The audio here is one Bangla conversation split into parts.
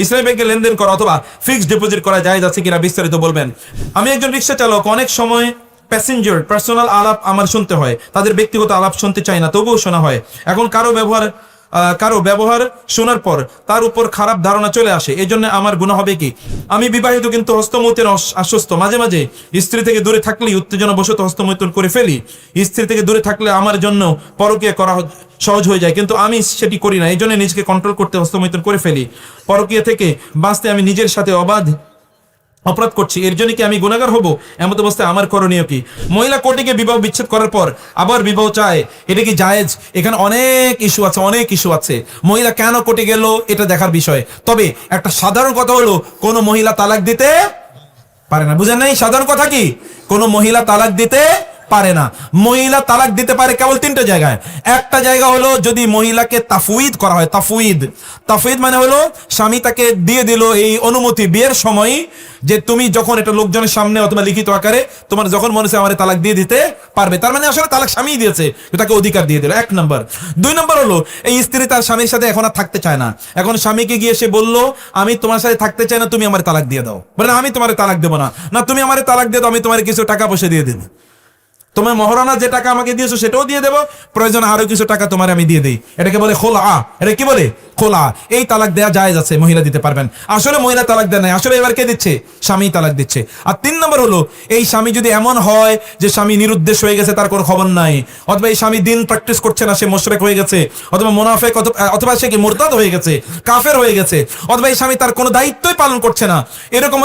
ইসলামী ব্যাংকে লেনদেন করা অথবা ফিক্সড ডিপোজিট করা জায়েজ আছে কিনা বিস্তারিত বলবেন। আমি একজন রিক্সা চালক, অনেক সময় প্যাসেঞ্জার পার্সোনাল আলাপ আমার শুনতে হয়, তাদের ব্যক্তিগত আলাপ শুনতে চাই না, তবুও শোনা হয়। এখন কারো ব্যবহার শোনার পর তার উপর খারাপ ধারণা চলে আসে, এই জন্য আমার গুনাহ হবে কি? আমি বিবাহিত কিন্তু হস্তমৈথুনে আশ্বস্ত। মাঝে মাঝে স্ত্রী থেকে দূরে থাকলেই উত্তেজনা বশত হস্তমৈথুন করে ফেলি। স্ত্রী থেকে দূরে থাকলে আমার জন্য পরকীয়া করা সহজ হয়ে যায়, কিন্তু আমি সেটি করি না, এই জন্য নিজেকে কন্ট্রোল করতে হস্তমৈথুন করে ফেলি। পরকীয়া থেকে বাঁচতে আমি নিজের সাথে অপরাধ করছি, এর জন্য কি আমি গুনাহগার হব? এমত অবস্থায় আমার করণীয় কি? মহিলা কোর্টে বিবাহ বিচ্ছেদ করার পর আবার বিবাহ চায়, এটা কি জায়েজ? এখানে অনেক ইস্যু আছে। মহিলা কেন কোর্টে গেল এটা দেখার বিষয়। তবে একটা সাধারণ কথা হলো, কোন মহিলা তালাক দিতে পারে না। বুঝেন নাই? সাধারণ কথা কি? কোন মহিলা তালাক দিতে পারে না। মহিলা তালাক দিতে পারে কেবল 3টা জায়গায়। একটা জায়গা হলো যদি মহিলাকে তাফউইদ করা হয়। তাফউইদ মানে হলো স্বামী তাকে দিয়ে দিল এই অনুমতি বিয়ের সময়, যে তুমি যখন এটা লোকজনের সামনে অথবা লিখিত আকারে তোমার যখন মনে হচ্ছে আমারে তালাক দিয়ে দিতে পারবে, তার মানে আসলে তালাক স্বামী দিয়েছে, তাকে অধিকার দিয়ে দিল। 1 নম্বর। 2 নম্বর হলো এই স্ত্রী তার স্বামীর সাথে এখন আর থাকতে চায় না, এখন স্বামীকে গিয়ে সে বলল আমি তোমার সাথে থাকতে চাই না, তুমি আমার তালাক দিয়ে দাও। বলে আমি তোমার তালাক দেবো না। না, তুমি আমার তালাক দিয়ে দাও, আমি তোমার কিছু টাকা পয়সা দিয়ে দেবো, তোমার মহারণা যে টাকা আমাকে দিয়েছো সেটাও দিয়ে দেবো, প্রয়োজন আরো কিছু টাকা তোমার আমি দিয়ে দিই। এটাকে বলে খোলা। এটা কি বলে? খোলা। এই তালাক দেয়া জায়েজ আছে, মহিলা দিতে পারবেন। আসলে মহিলা তালাক দেয় নাই, আসলে এবার কে দিচ্ছে? স্বামী তালাক দিচ্ছে। আর 3 নম্বর হলো এই স্বামী যদি এমন হয় যে স্বামী নিরুদ্দেশ হয়ে গেছে, তার কোনো খবর নাই, অথবা এই স্বামী দিন প্র্যাকটিস করছে না, সে মুশরিক হয়ে গেছে, অথবা মুনাফিক, অথবা সে কি মুরতাদ হয়ে গেছে, কাফের হয়ে গেছে, অথবা এই স্বামী তার কোনো দায়িত্বই পালন করছে না, এরকম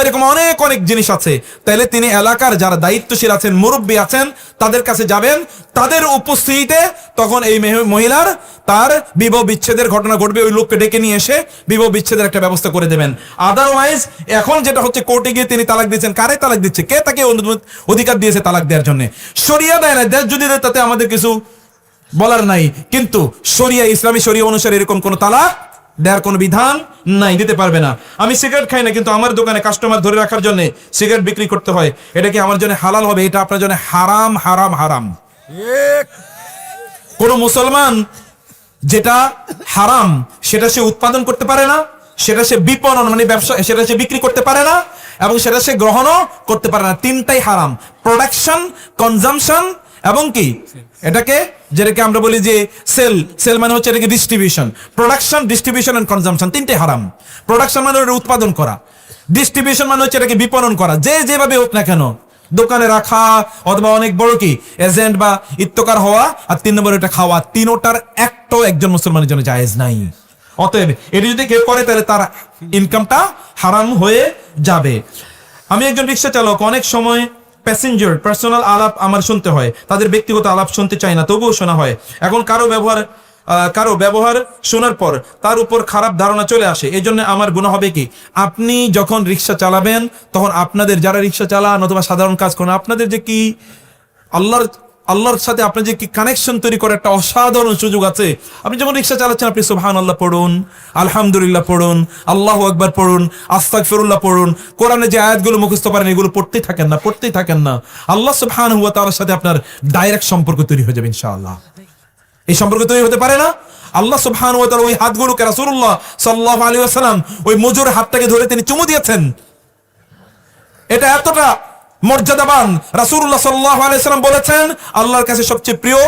অনেক জিনিস আছে, তাহলে তিনি এলাকার যারা দায়িত্বশীল আছেন, মুরব্বী আছেন, তাদের কাছে যাবেন, তাদের উপস্থিতিতে তখন এই মহিলার তার বিবাহ বিচ্ছেদের ঘটনা ঘটবে, ওই লোককে ডেকে নিয়ে এসে বিবাহ বিচ্ছেদের একটা ব্যবস্থা করে দেবেন। আদারওয়াইজ এখন যেটা হচ্ছে, কোর্টে গিয়ে তিনি তালাক দিচ্ছেন, কারে তালাক দিচ্ছে? কে তাকে অধিকার দিয়েছে তালাক দেওয়ার জন্য? শরিয়া দেয় না, দেশ যদি দেয় তাতে আমাদের কিছু বলার নাই, কিন্তু ইসলামী শরিয়া অনুসারে এরকম কোন তালাক দেওয়ার কোনো বিধান নাই, দিতে পারবে না। আমি সিগারেট খাই না, কিন্তু আমার দোকানে কাস্টমার ধরে রাখার জন্য সিগারেট বিক্রি করতে হয়, এটা কি আমার জন্য হালাল হবে? এটা আপনার জন্য হারাম। কোন মুসলমান যেটা হারাম সেটা সে উৎপাদন করতে পারে না, সেটা সে বিপণন মানে ব্যবসা, সেটা সে বিক্রি করতে পারে না, এবং সেটা সে গ্রহণও করতে পারে না। 3টাই হারাম: প্রোডাকশন, কনজাম্পশন এবং কি এটাকে যেটাকে আমরা বলি যে সেল মানে হচ্ছে এটাকে distribution. Production, distribution and consumption 3টাই হারাম। প্রোডাকশন মানে উৎপাদন করা, ডিস্ট্রিবিউশন মানে হচ্ছে এটাকে বিপণন করা, যেভাবে হোক না কেন, দোকানে রাখা অথবা অনেক বড় কি এজেন্ট বা ইত্তকার হওয়া, আর 3 নম্বর এটা খাওয়া, 3টার একটাও একজন মুসলমানের জন্য জায়েজ নাই। অতএব এটা যদি কেউ করে তাহলে তার ইনকামটা হারাম হয়ে যাবে। আমি একজন রিক্সা চালক, অনেক সময় প্যাসেঞ্জার পার্সোনাল আলাপ আমার শুনতে হয়, তাদের ব্যক্তিগত আলাপ শুনতে চাই না, তবুও শোনা হয়। এখন কারো ব্যবহার শোনার পর তার উপর খারাপ ধারণা চলে আসে, এই জন্য আমার গুনাহ হবে কি? আপনি যখন রিক্সা চালাবেন তখন আপনাদের যারা রিক্সা চালান অথবা সাধারণ কাজ করেন, আপনাদের যে কি আল্লাহর সাথে আপনার যে কি কানেকশন তৈরি করার একটা অসাধারণ সুযোগ আছে। আপনি যখন রিক্সা চালাচ্ছেন, আপনি সুবহানাল্লাহ পড়ুন, আলহামদুলিল্লাহ পড়ুন, আল্লাহু আকবার পড়ুন, আস্তাগফিরুল্লাহ পড়ুন, কোরআনে যে আয়াতগুলো মুখস্থ পারেন এগুলো পড়তেই থাকেন না। আল্লাহ সুবহানাহু ওয়া তাআলার সাথে আপনার ডাইরেক্ট সম্পর্ক তৈরি হয়ে যাবে ইনশাআল্লাহ। এই সম্পর্ক তৈরি হতে পারে না? আল্লাহ সুবহানাহু ওয়া তাআলা ওই হাতগুলোকে রাসূলুল্লাহ সাল্লাল্লাহু আলাইহি ওয়াসাল্লাম ওই মজুর হাতটাকে ধরে তিনি চুমু দিয়েছেন, এটা এতটা মর্যাদাবান। রাসূলুল্লাহ সাল্লাল্লাহু আলাইহি ওয়াসাল্লাম বলেছেন আল্লাহর কাছে সবচেয়ে প্রিয়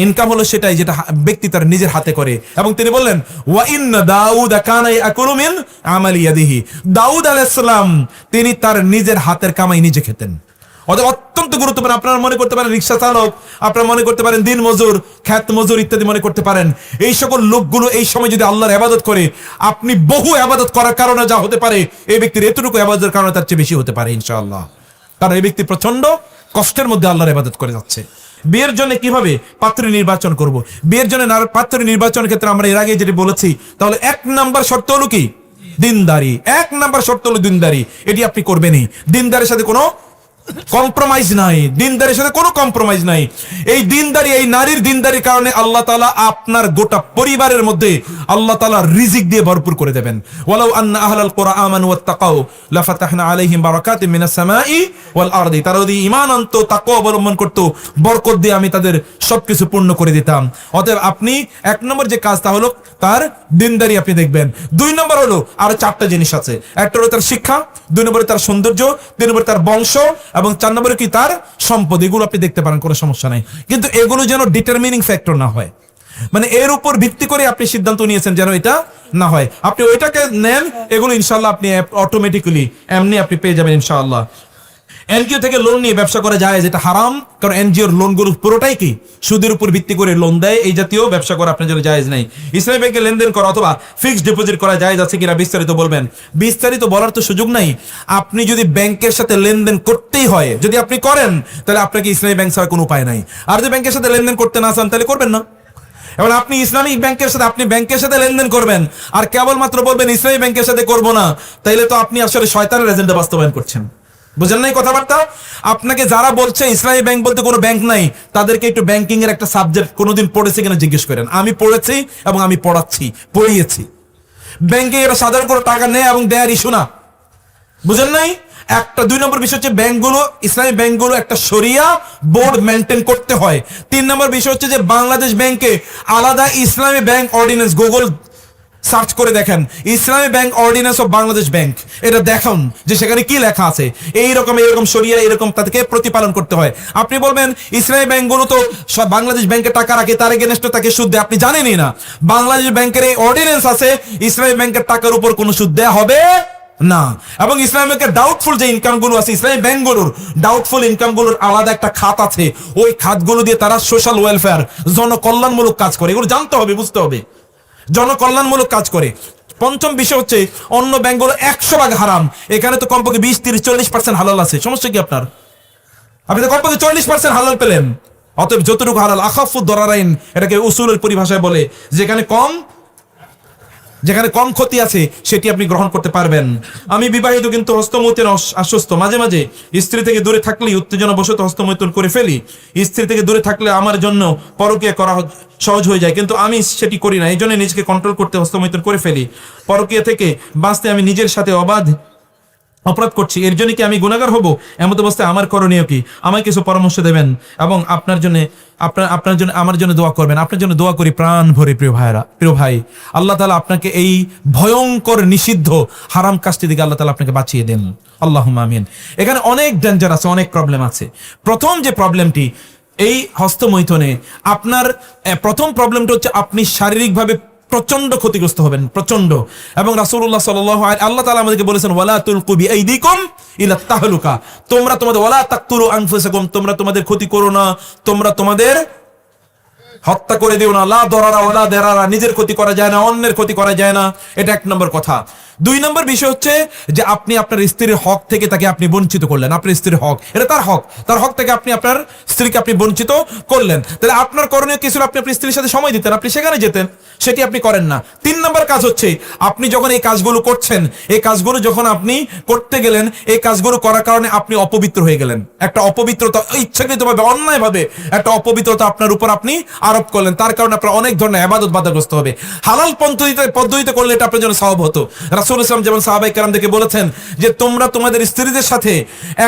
ইনকাম হলো সেটাই যেটা ব্যক্তি তার নিজের হাতে করে, এবং তিনি বললেন ওয়া ইন্না দাউদ কানা ইয়াকুলু মিন আমালি ইয়াদিহি, দাউদ আলাইহিস সালাম তিনি তার নিজের হাতের কামাই নিজে খেতেন। অত্যন্ত গুরুত্বপূর্ণ। আপনারা মনে করতে পারেন রিক্সা চালক, আপনারা মনে করতে পারেন দিন মজুর, খ্যাত মজুর ইত্যাদি মনে করতে পারেন, এই সকল লোকগুলো এই সময় যদি আল্লাহর ইবাদত করে, আপনি বহু ইবাদত করার কারণে যা হতে পারে, এই ব্যক্তির এতটুকু ইবাদতের কারণে তার চেয়ে বেশি হতে পারে ইনশাআল্লাহ, কারণ এই ব্যক্তি প্রচন্ড কষ্টের মধ্যে আল্লাহর ইবাদত করে যাচ্ছে। বিয়ের জন্য কিভাবে পাত্রী নির্বাচন করব? বিয়ের জন্য পাত্রী নির্বাচনের ক্ষেত্রে আমরা এর আগে যেটি বলেছি, তাহলে 1 নাম্বার শর্ত হলো কি? দিনদারি। 1 নাম্বার শর্ত হলো দিনদারি। এটি আপনি করবেনই, দিনদারের সাথে কোনো কম্প্রোমাইজ নাই, দিনদারির সাথে কোনো কম্প্রোমাইজ নাই। এই দিনদারি, এই নারীর দিনদারির কারণে আল্লাহ তাআলা আপনার গোটা পরিবারের মধ্যে আল্লাহ তাআলা রিজিক দিয়ে ভরপুর করে দেবেন। ওয়ালাউ আন্না আহলাল কুরআ আমানু ওয়াত্তাকাউ লাফাতাহনা আলাইহিম বারাকাতিম মিনাস সামাই ওয়াল আরদি, তারা যদি ঈমান আনতো, তাকওয়া অবলম্বন করতো, বরকত দিয়ে আমি তাদের সবকিছু পূর্ণ করে দিতাম। অতএব আপনি এক নম্বর যে কাজটা হলো তার দিনদারি আপনি দেখবেন। দুই নম্বর হলো আরো চারটা জিনিস আছে। একটা হলো তার শিক্ষা, দুই নম্বরে তার সৌন্দর্য, তিন নম্বরে তার বংশ, এবং চার নম্বরে কি তার সম্পদ। এগুলো আপনি দেখতে পারেন, কোনো সমস্যা নাই, কিন্তু এগুলো যেন ডিটারমিনিং ফ্যাক্টর না হয়, মানে এর উপর ভিত্তি করে আপনি সিদ্ধান্ত নিয়েছেন যেন এটা না হয়। আপনি ওইটাকে নেন, এগুলো ইনশাআল্লাহ আপনি অটোমেটিক্যালি এমনি আপনি পেয়ে যাবেন ইনশাআল্লাহ। এনজিও থেকে লোন নিয়ে ব্যবসা করা যায়, যেটা হারাম, কারণ এনজিওর লোনগুলো পুরোটাই কি সুদের উপর ভিত্তি করে লোন দেয়। এই জাতীয় ব্যবসা করা আপনার জন্য জায়েজ নাই। ইসলামী ব্যাংকে লেনদেন করা অথবা ফিক্সড ডিপোজিট করা জায়েজ আছে কিনা বিস্তারিত বলবেন। বিস্তারিত বলার তো সুযোগ নাই। আপনি যদি ব্যাংকের সাথে লেনদেন করতেই হয়, যদি আপনি করেন, তাহলে আপনাকে ইসলামী ব্যাংক ছাড়া কোনো উপায় নাই। আর যদি ব্যাংকের সাথে লেনদেন করতে না চান তাহলে করবেন না। এবং আপনি ইসলামিক ব্যাংকের সাথে, আপনি ব্যাংকের সাথে লেনদেন করবেন আর কেবলমাত্র বলবেন ইসলামী ব্যাংকের সাথে করব না, তাইলে তো আপনি আসলে শয়তানের এজেন্ডা বাস্তবায়ন করছেন। বুঝেন নাই কথাবার্তা? আপনাকে যারা বলছে ইসলামী ব্যাংক বলতে কোনো ব্যাংক নাই, তাদেরকে একটু ব্যাংকিং এর একটা সাবজেক্ট কোনোদিন পড়েছে কিনা জিজ্ঞেস করেন। আমি পড়েছি এবং আমি পড়িয়েছি। ব্যাংকে এরা সাধারণ কোনো টাকা নেয় এবং দেয়ার ইস্যু না। বুঝেন নাই? একটা দুই নম্বর বিষয় হচ্ছে ব্যাংকগুলো, ইসলামী ব্যাংকগুলো একটা শরিয়া বোর্ড মেনটেন করতে হয়। তিন নম্বর বিষয় হচ্ছে যে বাংলাদেশ ব্যাংকে আলাদা ইসলামী ব্যাংক অর্ডিন্যান্স, গুগল সার্চ করে দেখেন ইসলামী bank ordinance of Bangladesh bank, এটা দেখুন যে সেখানে কি লেখা আছে। এইরকম শরিয়া এরকম তাদেরকে প্রতিপালন করতে হয়। আপনি বলবেন ইসলামী ব্যাংকগুলো তো সব বাংলাদেশ ব্যাংকে টাকা রাখে, তার এগেনস্টে তাকে সুদ দেয়। আপনি জানেনই না বাংলাদেশ ব্যাংকের এই অর্ডিন্যান্স আছে, ইসলামী ব্যাংকের টাকার উপর কোনো সুদ দেয়া হবে না। এবং ইসলামী ব্যাংকের ডাউটফুল যে ইনকাম গুলো আছে, ইসলামী ব্যাংকগুলোর ডাউটফুল ইনকাম গুলোর আলাদা একটা খাত আছে। ওই খাতগুলো দিয়ে তারা সোশ্যাল ওয়েলফেয়ার, জনকল্যাণমূলক কাজ করে। এগুলো জানতে হবে, বুঝতে হবে, জনকল্যাণমূলক কাজ করে। পঞ্চম বিষয় হচ্ছে অন্য ব্যাংকগুলো 100% হারাম, এখানে তো কমপক্ষে 20-30-40% হালাল আছে। সমস্যা কি আপনার? আপনি তো কমপক্ষে 40% হালাল পেলেন। অতএব যতটুকু হালাল, আখাফু দরারাইন, এটাকে উসুলের পরিভাষায় বলে, যেখানে কম ক্ষতি আছে সেটি আপনি গ্রহণ করতে পারবেন। আমি বিবাহিত, কিন্তু হস্তমৈথুনে আশ্বস্ত। মাঝে মাঝে স্ত্রী থেকে দূরে থাকলেই উত্তেজনা বশত হস্তমৈথুন করে ফেলি। স্ত্রী থেকে দূরে থাকলে আমার জন্য পরকীয়া করা সহজ হয়ে যায়, কিন্তু আমি সেটি করি না। এই জন্য নিজেকে কন্ট্রোল করতে হস্তমৈথুন করে ফেলি। পরকীয়া থেকে বাঁচতে আমি নিজের সাথে অপরাধ করছি, এর জন্য কি আমি গুনাহগার হব? এমত অবস্থায় আমার করণীয় কি? আমায় কিছু পরামর্শ দেবেন এবং আপনার জন্য আমার জন্য দোয়া করবেন। আপনার জন্য দোয়া করি প্রাণ ভরে। প্রিয় ভাই, আল্লাহ তাআলা আপনাকে এই ভয়ঙ্কর নিষিদ্ধ হারাম কাজটি থেকে আল্লাহ তাআলা আপনাকে বাঁচিয়ে দেন। আল্লাহুম্মা আমিন। এখানে অনেক ডেঞ্জার আছে, অনেক প্রবলেম আছে। প্রথম যে প্রবলেমটি এই হস্তমৈথুনে, আপনার প্রথম প্রবলেমটা হচ্ছে আপনি শারীরিকভাবে প্রচন্ড ক্ষতিগ্রস্ত হবেন, প্রচন্ড। এবং রাসূলুল্লাহ সাল্লাল্লাহু আলাইহি, আল্লাহ তাআলা আমাদেরকে বলেছেন ওয়ালা তুলকু বিআইদিকুম ইলা তাহলুকা, তোমরা তোমাদের ওয়ালা তাকতুলু আনফুসাকুম, তোমরা তোমাদের ক্ষতি করো না, তোমরা তোমাদের হত্যা করে দিও না। লা দরারা ওয়ালা দারারা, নিজের ক্ষতি করা যায় না, অন্যের ক্ষতি করা যায় না। এটা এক নম্বর কথা। দুই নম্বর বিষয় হচ্ছে যে আপনি আপনার স্ত্রীর হক থেকে তাকে আপনি বঞ্চিত করলেন। আপনার স্ত্রীর হক, এটা তার হক থেকে আপনি আপনার স্ত্রীকে আপনি বঞ্চিত করলেন। তাহলে আপনার করণীয় কি ছিল? আপনি আপনার স্ত্রীর সাথে সময় দিতেন, আপনি সেখানে যেতেন, সেটি আপনি করেন না। তিন নম্বর কাজ হচ্ছে আপনি যখন এই কাজগুলো করছেন, এই কাজগুলো যখন আপনি করতে গেলেন, এই কাজগুলো করার কারণে আপনি অপবিত্র হয়ে গেলেন। একটা অপবিত্রতা, ইচ্ছাকৃতভাবে অন্যায়ভাবে একটা অপবিত্রতা আপনার উপর আপনি আরোপ করলেন। তার কারণে আপনার অনেক ধরনের ইবাদত বাধাগ্রস্ত হবে। হালাল পদ্ধতিতে করলে এটা আপনার জন্য সওয়াব হতো। রাসূল ইসলাম যেমন সাহাবায়ে কেরামদেরকে বলেছেন যে তোমরা তোমাদের স্ত্রীদের সাথে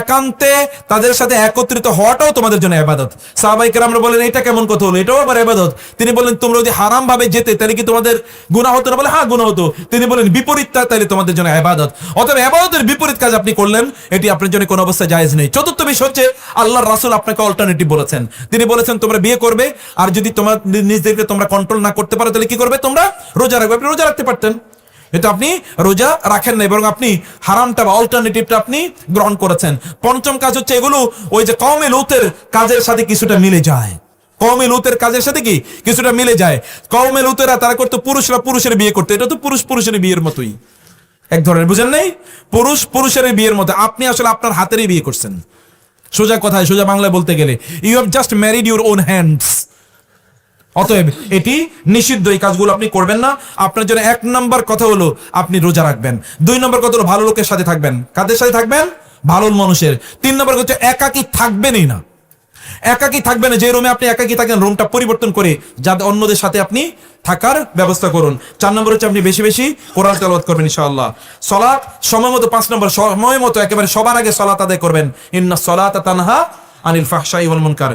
একান্তে তাদের সাথে একত্রিত হওয়াটাও তোমাদের জন্য ইবাদত। সাহাবায়ে কেরামরা বলেন এটা কেমন কথা হলো, এটাও আবার ইবাদত। তিনি বলেন তোমরা যদি হারাম ভাবে যেতে তাহলে কি তোমাদের গুনাহ হতো না? বলে হ্যাঁ, গুনাহ হতো। তিনি বলেন বিপরীতটা তাহলে তোমাদের জন্য ইবাদত। অতএব ইবাদতের বিপরীত কাজ আপনি করলেন, এটি আপনার জন্য কোনো অবস্থায় জায়েজ নেই। চতুর্থ বিষয় হচ্ছে আল্লাহর রাসূল আপনাকে অল্টারনেটিভ বলেছেন। তিনি বলেছেন তোমরা বিয়ে করবে, আর যদি তোমার নিজেদেরকে তোমরা কন্ট্রোল না করতে পারো তাহলে কি করবে? তোমরা রোজা রাখবে। আপনি রোজা রাখতে পারতেন, এটা আপনি রোজা রাখেন না, বরং আপনি হারামটা বা অল্টারনেটিভটা আপনি গ্রহণ করেছেন। পঞ্চম কাজ হচ্ছে এগুলো ওই যে কওমে লূতের কাজের সাথে কিছুটা মিলে যায়। কওমে লূতের কাজের সাথে কি কিছুটা মিলে যায়। কওমে লূতেরা তারা করতো পুরুষরা পুরুষের বিয়ে করতো, এটা তো পুরুষের বিয়ের মতোই এক ধরনের, বুঝেন নাই? পুরুষের বিয়ের মতো আপনি আসলে আপনার হাতেরই বিয়ে করছেন। সোজা কথায়, সোজা বাংলায় বলতে গেলে you have just married your own hands. অতএব এটি নিষিদ্ধ, এই কাজগুলো আপনি করবেন না। আপনার জন্য এক নম্বর কথা হলো আপনি রোজা রাখবেন। দুই নম্বর কথা হলো ভালো লোকের সাথে থাকবেন। কাদের সাথে থাকবেন? ভালো মানুষের। 3 নম্বর হচ্ছে একাকী থাকবেনই না, একাকী থাকবেন না। যে রুমে আপনি একাকী থাকেন রুমটা পরিবর্তন করে যাতে অন্যদের সাথে আপনি থাকার ব্যবস্থা করুন। 4 নম্বর হচ্ছে আপনি বেশি বেশি কোরআন তেলাওয়াত করবেন ইনশাআল্লাহ। সালাত সময় মতো, 5 নম্বর সময় মতো একেবারে সবার আগে সালাত আদায় করবেন। ইন্নাস সালাতা তানহা আনিল ফাহশাই ওয়াল মুনকার।